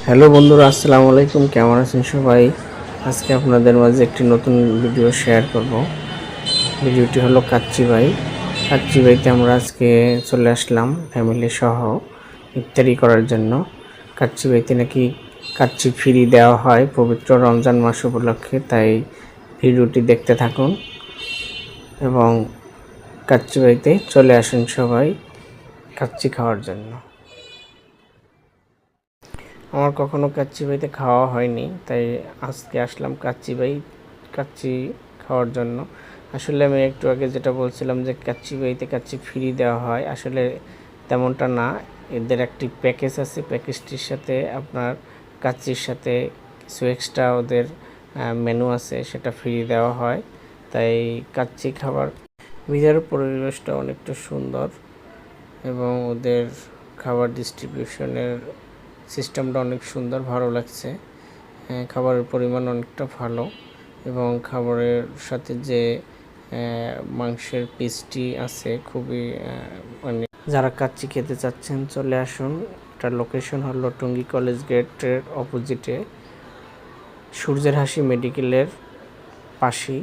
Hello বন্ধুরা, আসসালামু আলাইকুম। কেমন আছেন সবাই? আজকে আপনাদের মাঝে একটি নতুন ভিডিও শেয়ার করব। ভিডিওটি হলো কাচ্চিবাই। কাচ্চিবাইতে আমরা আজকে চলে আসলাম ফ্যামিলি সহ ইফতারি করার জন্য। কাচ্চিবাইতে নাকি কাচ্চি ফ্রি দেওয়া হয় পবিত্র রমজান মাস উপলক্ষে, তাই ভিডিওটি দেখতে থাকুন এবং কাচ্চিবাইতে চলে আসেন সবাই কাচ্চি খাওয়ার জন্য। আমার কখনো কাচ্চিবাইতে খাওয়া হয়নি, তাই আজকে আসলাম কাচ্চি খাওয়ার জন্য। আসলে আমি একটু আগে যেটা বলছিলাম যে কাচ্চিবাইতে কাচ্চি ফ্রি দেওয়া হয়, আসলে তেমনটা না। এদের একটি প্যাকেজ আছে, প্যাকেজটির সাথে আপনার কাচ্চির সাথে কিছু এক্সট্রা ওদের মেনু আছে, সেটা ফ্রি দেওয়া হয়। তাই কাচ্চি খাবার ভিতরের পরিবেশটা অনেকটা সুন্দর এবং ওদের খাবার ডিস্ট্রিবিউশনের সিস্টেমটা অনেক সুন্দর, ভালো লাগছে। খাবারের পরিমাণ অনেকটা ভালো এবং খাবারের সাথে যে মাংসের পিসটি আছে খুবই মানে যারা কাচ্চি খেতে চাচ্ছেন চলে আসুন। এটার লোকেশন হলো টঙ্গী কলেজ গেটের অপোজিটে, সূর্যের হাসি মেডিকেলের পাশেই।